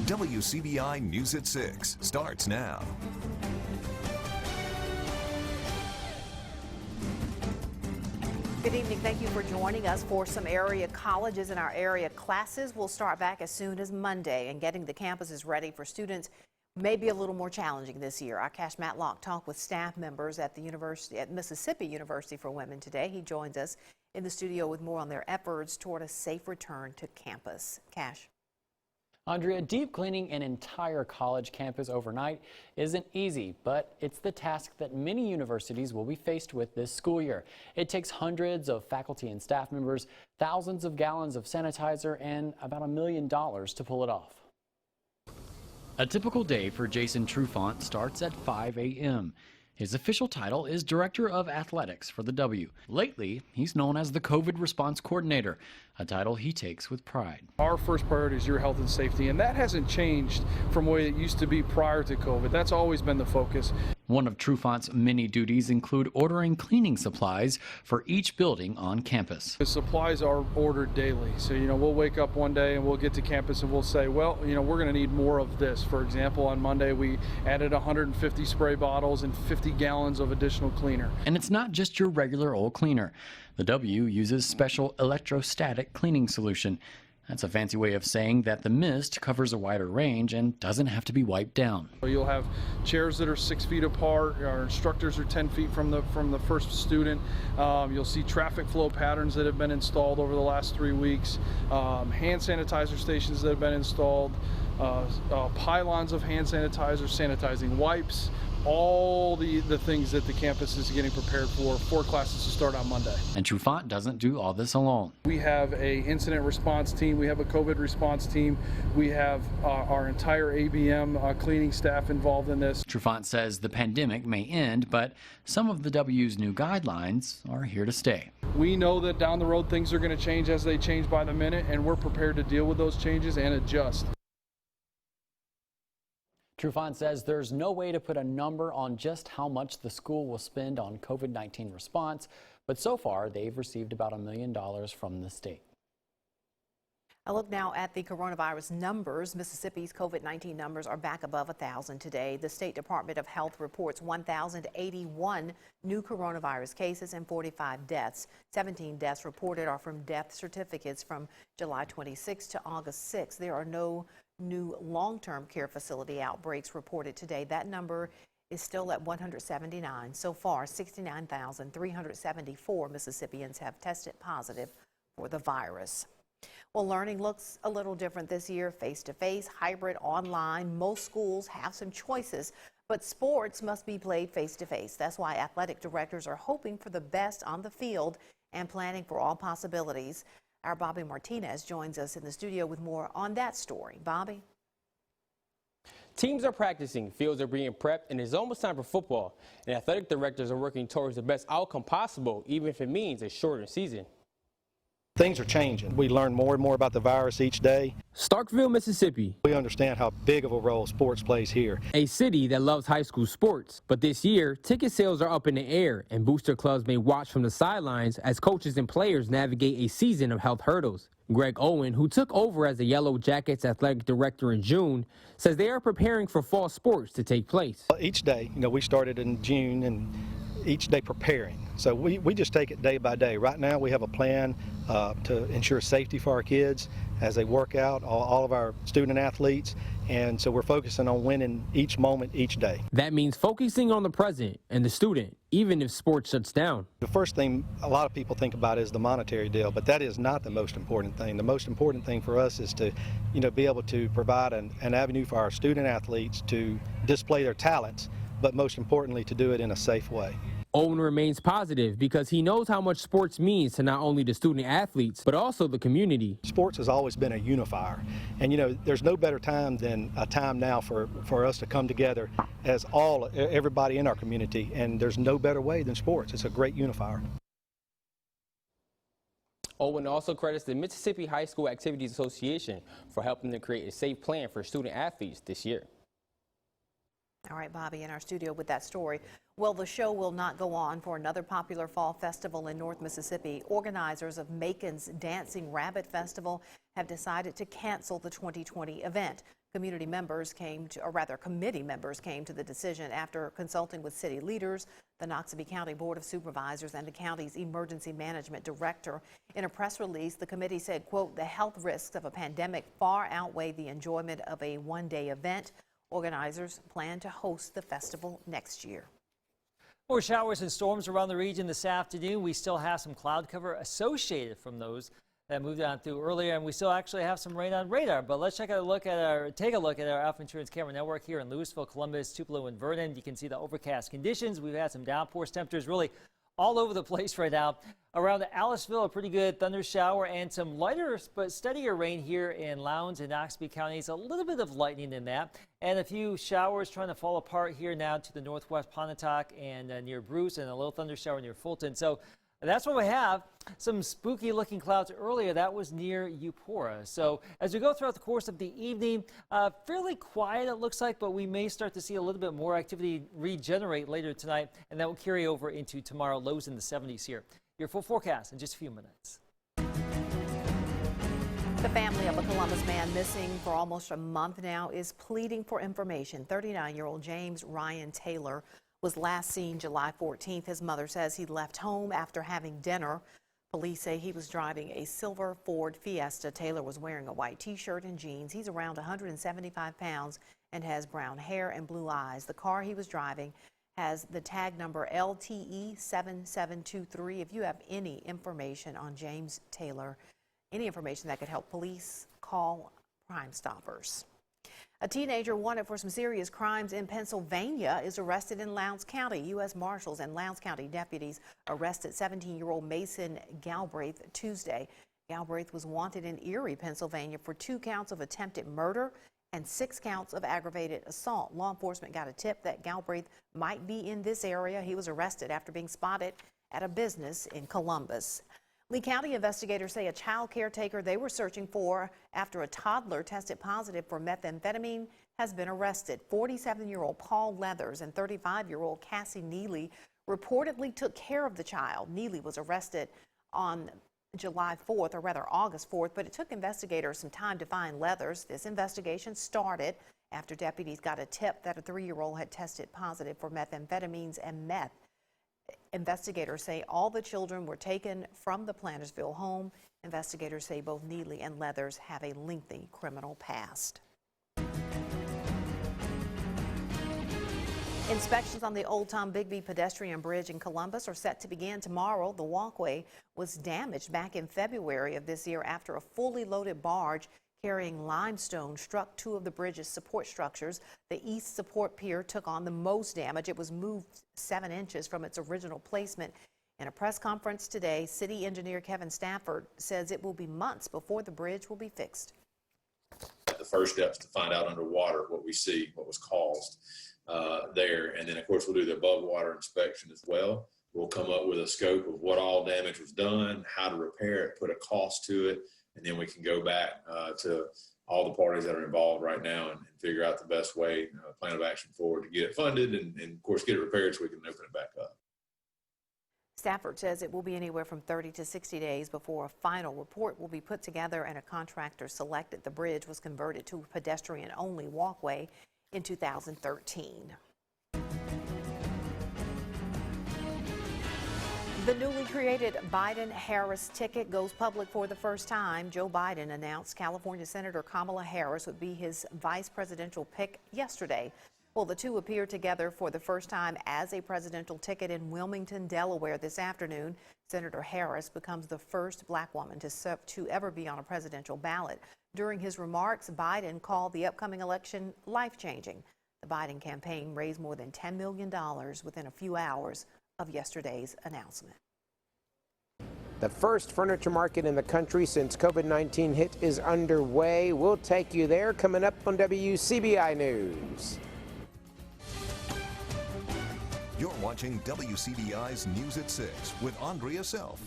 WCBI News at 6 starts now. Good evening. Thank you for joining us. For some area colleges in our area, classes will start back as soon as Monday, and getting the campuses ready for students may be a little more challenging this year. Our Cash Matlock talked with staff members at Mississippi University for Women today. He joins us in the studio with more on their efforts toward a safe return to campus. Cash. Andrea, deep cleaning an entire college campus overnight isn't easy, but it's the task that many universities will be faced with this school year. It takes hundreds of faculty and staff members, thousands of gallons of sanitizer, and about $1 million to pull it off. A typical day for Jason Trufant starts at 5 a.m. His official title is Director of Athletics for the W. Lately, he's known as the COVID Response Coordinator, a title he takes with pride. Our first priority is your health and safety, and that hasn't changed from the way it used to be prior to COVID. That's always been the focus. One of Trufant's many duties include ordering cleaning supplies for each building on campus. The supplies are ordered daily, so we'll wake up one day and we'll get to campus and we'll say, well, we're going to need more of this. For example, on Monday we added 150 spray bottles and 50 gallons of additional cleaner. And it's not just your regular old cleaner. The W uses special electrostatic cleaning solution. That's a fancy way of saying that the mist covers a wider range and doesn't have to be wiped down. You'll have chairs that are 6 feet apart. Our instructors are 10 feet from the first student. You'll see traffic flow patterns that have been installed over the last 3 weeks. Hand sanitizer stations that have been installed. Pylons of hand sanitizer, sanitizing wipes. All the things that the campus is getting prepared for classes to start on Monday. And Trufant doesn't do all this alone. We have a incident response team. We have a COVID response team. We have our entire ABM cleaning staff involved in this. Trufant says the pandemic may end, but some of the W's new guidelines are here to stay. We know that down the road things are going to change as they change by the minute, and we're prepared to deal with those changes and adjust. Trufant says there's no way to put a number on just how much the school will spend on COVID-19 response, but so far they've received about $1 million from the state. A look now at the coronavirus numbers. Mississippi's COVID-19 numbers are back above 1,000 today. The State Department of Health reports 1,081 new coronavirus cases and 45 deaths. 17 deaths reported are from death certificates from July 26 to August 6. There are no new long-term care facility outbreaks reported today. That number is still at 179. So far, 69,374 Mississippians have tested positive for the virus. Well, learning looks a little different this year. Face-to-face, hybrid, online. Most schools have some choices, but sports must be played face-to-face. That's why athletic directors are hoping for the best on the field and planning for all possibilities. Our Bobby Martinez joins us in the studio with more on that story. Bobby? Teams are practicing, fields are being prepped, and it's almost time for football. And athletic directors are working towards the best outcome possible, even if it means a shorter season. Things are changing. We learn more and more about the virus each day. Starkville, Mississippi. We understand how big of a role sports plays here. A city that loves high school sports. But this year, ticket sales are up in the air, and booster clubs may watch from the sidelines as coaches and players navigate a season of health hurdles. Greg Owen, who took over as the Yellow Jackets athletic director in June, says they are preparing for fall sports to take place. Each day, we started in June, and each day preparing. So we just take it day by day. Right now we have a plan to ensure safety for our kids as they work out, all of our student athletes, and so we're focusing on winning each moment, each day. That means focusing on the present and the student, even if sports shuts down. The first thing a lot of people think about is the monetary deal, but that is not the most important thing. The most important thing for us is to, be able to provide an avenue for our student athletes to display their talents, but most importantly to do it in a safe way. Owen remains positive because he knows how much sports means to not only the student athletes, but also the community. Sports has always been a unifier. And there's no better time than a time now for us to come together as everybody in our community. And there's no better way than sports. It's a great unifier. Owen also credits the Mississippi High School Activities Association for helping to create a safe plan for student athletes this year. All right, Bobby, in our studio with that story. Well, the show will not go on for another popular fall festival in North Mississippi. Organizers of MACON's Dancing Rabbit Festival have decided to cancel the 2020 event. Community members came to, or rather committee members came to the decision after consulting with city leaders, the Noxubee County Board of Supervisors, and the county's emergency management director. In a press release, the committee said, quote, the health risks of a pandemic far outweigh the enjoyment of a one-day event. Organizers plan to host the festival next year. More showers and storms around the region this afternoon. We still have some cloud cover associated from those that moved on through earlier, and we still actually have some rain on radar. But let's take a look at our Alpha Insurance Camera Network here in Louisville, Columbus, Tupelo, and Vernon. You can see the overcast conditions. We've had some downpours, temperatures really all over the place right now. Around Aliceville, a pretty good thunder shower and some lighter but steadier rain here in Lowndes and Noxubee counties. A little bit of lightning in that, and a few showers trying to fall apart here now to the northwest Pontotoc and near Bruce, and a little thunder shower near Fulton. So that's what we have. Some spooky looking clouds earlier. That was near Eupora. So as we go throughout the course of the evening, fairly quiet it looks like, but we may start to see a little bit more activity regenerate later tonight, and that will carry over into tomorrow. Lows in the 70s here. Your full forecast in just a few minutes. The family of a Columbus man missing for almost a month now is pleading for information. 39-year-old James Ryan Taylor was last seen July 14th. His mother says he left home after having dinner. Police say he was driving a silver Ford Fiesta. Taylor was wearing a white t-shirt and jeans. He's around 175 pounds and has brown hair and blue eyes. The car he was driving has the tag number LTE 7723. If you have any information on James Taylor, any information that could help police, call Crime Stoppers. A teenager wanted for some serious crimes in Pennsylvania is arrested in Lowndes County. U.S. Marshals and Lowndes County deputies arrested 17-year-old Mason Galbraith Tuesday. Galbraith was wanted in Erie, Pennsylvania for 2 counts of attempted murder and 6 counts of aggravated assault. Law enforcement got a tip that Galbraith might be in this area. He was arrested after being spotted at a business in Columbus. Lee County investigators say a child caretaker they were searching for after a toddler tested positive for methamphetamine has been arrested. 47-year-old Paul Leathers and 35-year-old Cassie Neely reportedly took care of the child. Neely was arrested on July 4th, or rather August 4th, but it took investigators some time to find Leathers. This investigation started after deputies got a tip that a 3-year-old had tested positive for methamphetamines and meth. Investigators say all the children were taken from the Plantersville home. Investigators say both Neely and Leathers have a lengthy criminal past. Inspections on the Old Tom Bigby pedestrian bridge in Columbus are set to begin tomorrow. The walkway was damaged back in February of this year after a fully loaded barge carrying limestone struck 2 of the bridge's support structures. The east support pier took on the most damage. It was moved 7 inches from its original placement. In a press conference today, city engineer Kevin Stafford says it will be months before the bridge will be fixed. The first step is to find out underwater what we see, what was caused there. And then, of course, we'll do the above water inspection as well. We'll come up with a scope of what all damage was done, how to repair it, put a cost to it, and then we can go back to all the parties that are involved right now and figure out the best way, plan of action forward to get it funded and, of course, get it repaired so we can open it back up. Stafford says it will be anywhere from 30 to 60 days before a final report will be put together and a contractor selected. The bridge was converted to a pedestrian-only walkway in 2013. The newly created Biden-Harris ticket goes public for the first time. Joe Biden announced California Senator Kamala Harris would be his vice presidential pick yesterday. Well, the two appeared together for the first time as a presidential ticket in Wilmington, Delaware this afternoon. Senator Harris becomes the first black woman to ever be on a presidential ballot. During his remarks, Biden called the upcoming election life-changing. The Biden campaign raised more than $10 million within a few hours of yesterday's announcement. The first furniture market in the country since COVID-19 hit is underway. We'll take you there coming up on WCBI News. You're watching WCBI's News at 6 with Andrea Self.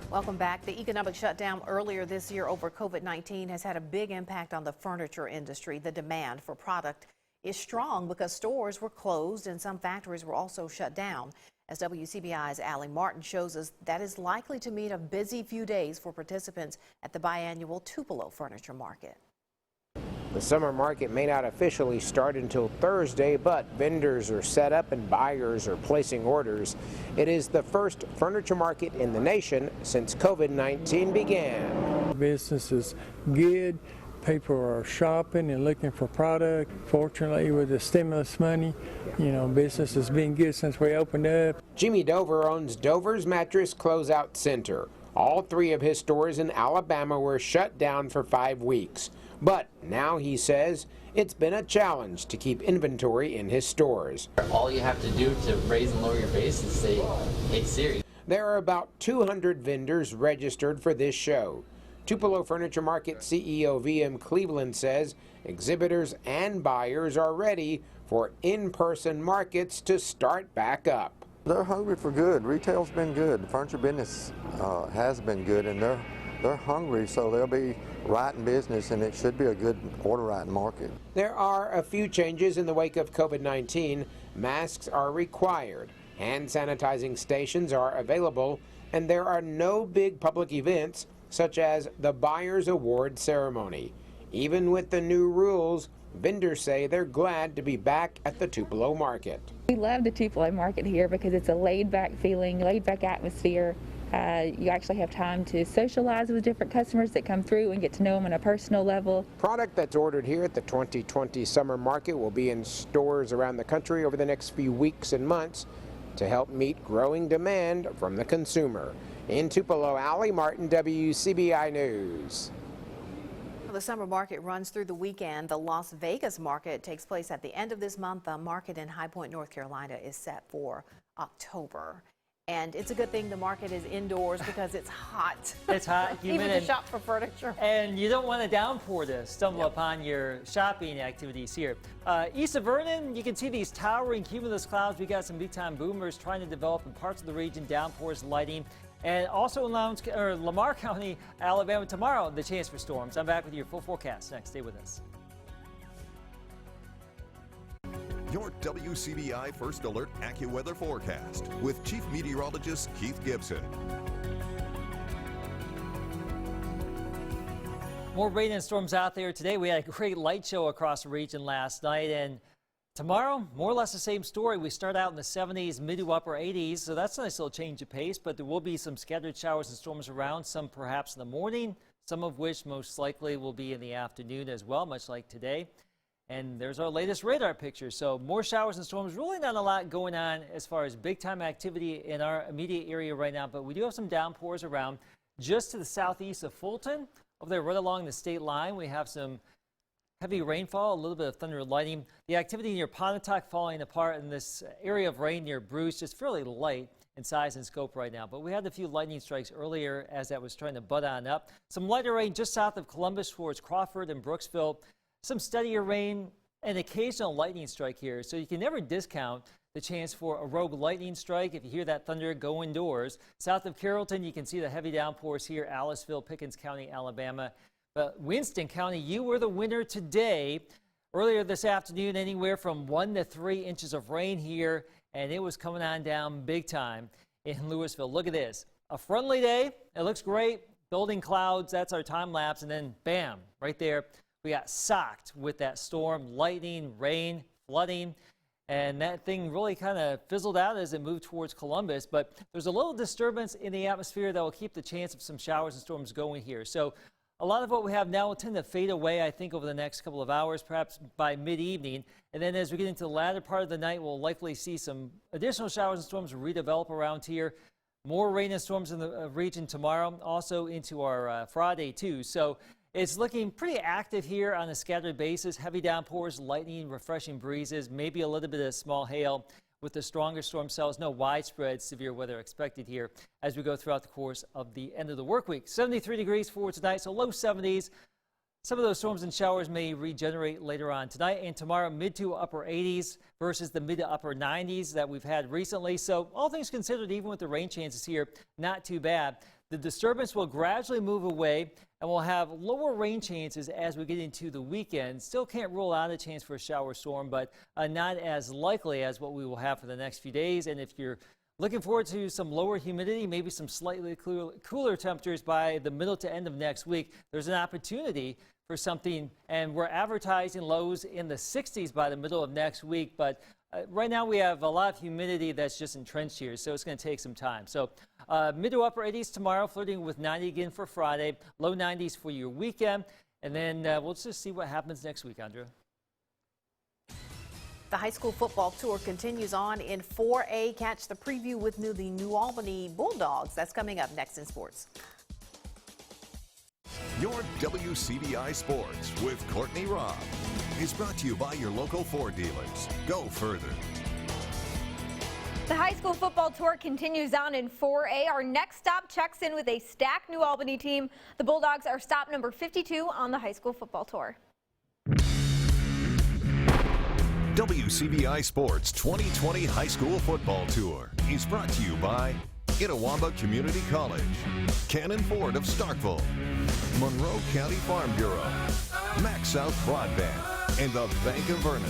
Welcome back. The economic shutdown earlier this year over COVID-19 has had a big impact on the furniture industry. The demand for product is strong because stores were closed and some factories were also shut down. As WCBI's Allie Martin shows us, that is likely to mean a busy few days for participants at the biannual Tupelo Furniture Market. The summer market may not officially start until Thursday, but vendors are set up and buyers are placing orders. It is the first furniture market in the nation since COVID-19 began. Business is good. People are shopping and looking for product. Fortunately, with the stimulus money, business has been good since we opened up. Jimmy Dover owns Dover's Mattress Closeout Center. All 3 of his stores in Alabama were shut down for 5 weeks. But now he says it's been a challenge to keep inventory in his stores. All you have to do to raise and lower your base is say, hey Siri. There are about 200 vendors registered for this show. Tupelo Furniture Market CEO VM Cleveland says exhibitors and buyers are ready for in-person markets to start back up. They're hungry for good. Retail's been good. The furniture business has been good, and they're hungry, so they'll be right in business, and it should be a good order writing market. There are a few changes in the wake of COVID-19. Masks are required, hand sanitizing stations are available, and there are no big public events such as the Buyers Award ceremony. Even with the new rules, vendors say they're glad to be back at the Tupelo market. We love the Tupelo market here because it's a laid-back feeling, laid-back atmosphere. You actually have time to socialize with different customers that come through and get to know them on a personal level. Product that's ordered here at the 2020 summer market will be in stores around the country over the next few weeks and months to help meet growing demand from the consumer. In Tupelo, Allie Martin, WCBI News. The summer market runs through the weekend. The Las Vegas market takes place at the end of this month. The market in High Point, North Carolina is set for October. And it's a good thing the market is indoors because it's hot. It's hot, humid, even to shop for furniture. And you don't want a downpour to stumble upon your shopping activities here. East of Vernon, you can see these towering cumulus clouds. We got some big-time boomers trying to develop in parts of the region, downpours, lighting. And also in Lamar County, Alabama, tomorrow, the chance for storms. I'm back with your full forecast next. Stay with us. Your WCBI First Alert AccuWeather forecast with Chief Meteorologist Keith Gibson. More rain and storms out there today. We had a great light show across the region last night, and tomorrow, more or less the same story. We start out in the 70s, mid to upper 80s, so that's a nice little change of pace, but there will be some scattered showers and storms around, some perhaps in the morning, some of which most likely will be in the afternoon as well, much like today. And there's our latest radar picture. So more showers and storms, really not a lot going on as far as big time activity in our immediate area right now, but we do have some downpours around just to the southeast of Fulton. Over there right along the state line, we have some heavy rainfall, a little bit of thunder and lightning. The activity near Pontotoc falling apart, in this area of rain near Bruce just fairly light in size and scope right now. But we had a few lightning strikes earlier as that was trying to bud on up. Some lighter rain just south of Columbus towards Crawford and Brooksville. Some steadier rain and occasional lightning strike here. So you can never discount the chance for a rogue lightning strike. If you hear that thunder, go indoors. South of Carrollton, you can see the heavy downpours here. Aliceville, Pickens County, Alabama. But Winston County, you were the winner today. Earlier this afternoon, anywhere from 1 to 3 inches of rain here, and it was coming on down big time in Louisville. Look at this. A friendly day. It looks great. Building clouds, that's our time lapse, and then bam, right there. We got socked with that storm, lightning, rain, flooding, and that thing really kind of fizzled out as it moved towards Columbus. But there's a little disturbance in the atmosphere that will keep the chance of some showers and storms going here. So a lot of what we have now will tend to fade away, I think, over the next couple of hours, perhaps by mid-evening. And then as we get into the latter part of the night, we'll likely see some additional showers and storms redevelop around here. More rain and storms in the region tomorrow, also into our Friday, too. So it's looking pretty active here on a scattered basis. Heavy downpours, lightning, refreshing breezes, maybe a little bit of small hail with the stronger storm cells. No widespread severe weather expected here as we go throughout the course of the end of the work week. 73 degrees for tonight, so low 70s. Some of those storms and showers may regenerate later on tonight and tomorrow, mid to upper 80s versus the mid to upper 90s that we've had recently. So all things considered, even with the rain chances here, not too bad. The disturbance will gradually move away and we'll have lower rain chances as we get into the weekend. Still can't rule out a chance for a shower storm, but not as likely as what we will have for the next few days. And if you're Looking forward to some lower humidity, maybe some slightly cooler temperatures by the middle to end of next week. There's an opportunity for something, and we're advertising lows in the 60s by the middle of next week. But right now we have a lot of humidity that's just entrenched here, so it's going to take some time. So mid to upper 80s tomorrow, flirting with 90 again for Friday, low 90s for your weekend. And then we'll just see what happens next week, Andrea. The high school football tour continues on in 4A. Catch the preview with the New Albany Bulldogs. That's coming up next in sports. Your WCBI Sports with Courtney Robb is brought to you by your local Ford dealers. Go further. The high school football tour continues on in 4A. Our next stop checks in with a stacked New Albany team. The Bulldogs are stop number 52 on the high school football tour. WCBI Sports 2020 High School Football Tour is brought to you by Itawamba Community College, Cannon Ford of Starkville, Monroe County Farm Bureau, Max South Broadband, and the Bank of Vernon.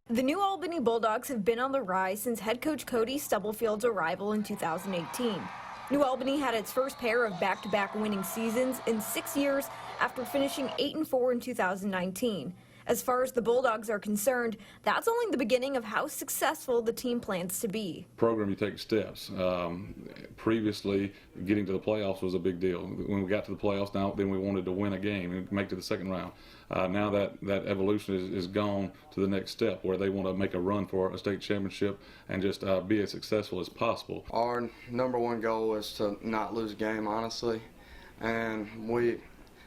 The New Albany Bulldogs have been on the rise since head coach Cody Stubblefield's arrival in 2018. New Albany had its first pair of back-to-back winning seasons in 6 years after finishing 8-4 in 2019. As far as the Bulldogs are concerned, that's only the beginning of how successful the team plans to be. Program, you take steps. Previously, getting to the playoffs was a big deal. When we got to the playoffs, then we wanted to win a game and make it to the second round. Now that evolution is gone to the next step, where they want to make a run for a state championship and just be as successful as possible. Our number one goal is to not lose a game, honestly, and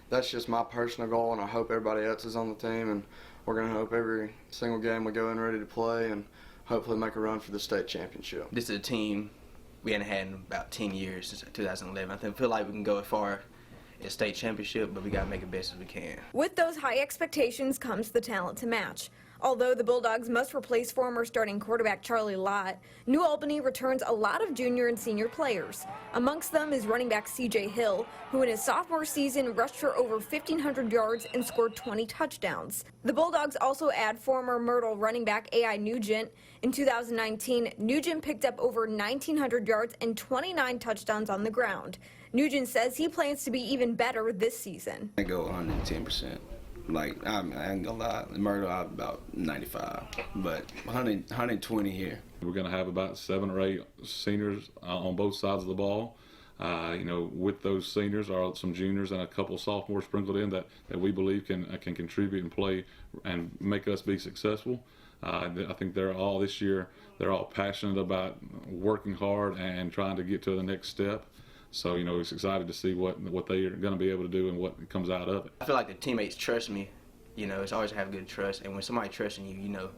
that's just my personal goal, and I hope everybody else is on the team, and we're going to hope every single game we go in ready to play and hopefully make a run for the state championship. This is a team we hadn't had in about 10 years since 2011. I feel like we can go as far as state championship, but we got to make it best as we can. With those high expectations comes the talent to match. Although the Bulldogs must replace former starting quarterback Charlie Lott, New Albany returns a lot of junior and senior players. Amongst them is running back C.J. Hill, who in his sophomore season rushed for over 1,500 yards and scored 20 touchdowns. The Bulldogs also add former Myrtle running back A.I. Nugent. In 2019, Nugent picked up over 1,900 yards and 29 touchdowns on the ground. Nugent says he plans to be even better this season. I go 110%. Like, I ain't gonna lie, Myrtle, I'm about 95, but 120 here. We're going to have about 7 or 8 seniors on both sides of the ball. With those seniors are some juniors and a couple sophomores sprinkled in that we believe can contribute and play and make us be successful. I think they're all passionate about working hard and trying to get to the next step. So, it's excited to see what they are going to be able to do and what comes out of it. I feel like the teammates trust me. It's always have good trust. And when somebody trusts in you, you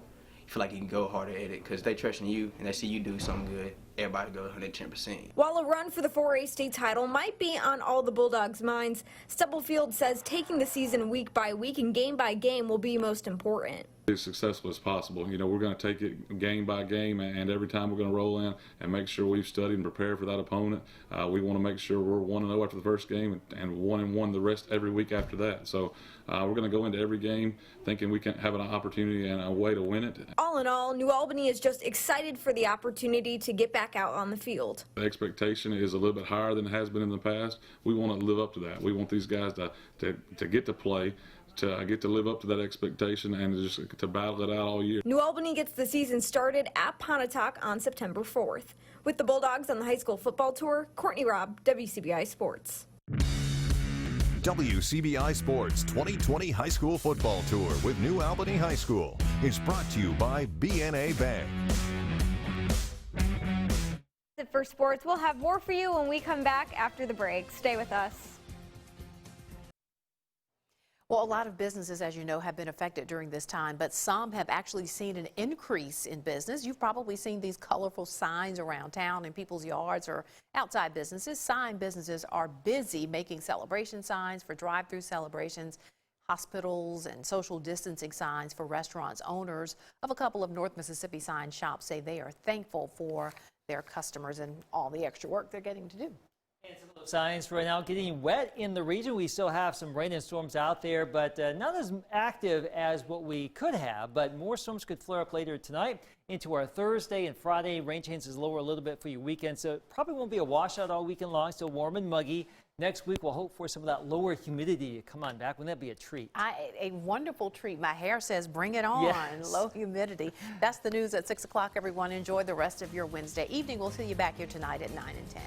feel like you can go harder at it because they trust in you and they see you do something good. Everybody goes 110%. While a run for the 4A state title might be on all the Bulldogs' minds, Stubblefield says taking the season week by week and game by game will be most important. As successful as possible. We're going to take it game by game, and every time we're going to roll in and make sure we've studied and prepared for that opponent. We want to make sure we're 1-0 after the first game and 1-1 the rest every week after that. So we're going to go into every game thinking we can have an opportunity and a way to win it. All in all, New Albany is just excited for the opportunity to get back out on the field. The expectation is a little bit higher than it has been in the past. We want to live up to that. We want these guys to get to play, to get to live up to that expectation and just to battle it out all year. New Albany gets the season started at Pontotoc on September 4th. With the Bulldogs on the high school football tour, Courtney Robb, WCBI Sports. WCBI Sports 2020 High School Football Tour with New Albany High School is brought to you by BNA Bank. That's it for sports. We'll have more for you when we come back after the break. Stay with us. Well, a lot of businesses, as you know, have been affected during this time, but some have actually seen an increase in business. You've probably seen these colorful signs around town in people's yards or outside businesses. Sign businesses are busy making celebration signs for drive-through celebrations, hospitals, and social distancing signs for restaurants. Owners of a couple of North Mississippi sign shops say they are thankful for their customers and all the extra work they're getting to do. Signs right now getting wet in the region. We still have some rain and storms out there, but not as active as what we could have. But more storms could flare up later tonight into our Thursday and Friday. Rain chances lower a little bit for your weekend, so it probably won't be a washout all weekend long. Still warm and muggy. Next week, we'll hope for some of that lower humidity to come on back. Wouldn't that be a treat? A wonderful treat. My hair says bring it on. Yes. Low humidity. That's the news at 6 o'clock, everyone. Enjoy the rest of your Wednesday evening. We'll see you back here tonight at 9 and 10.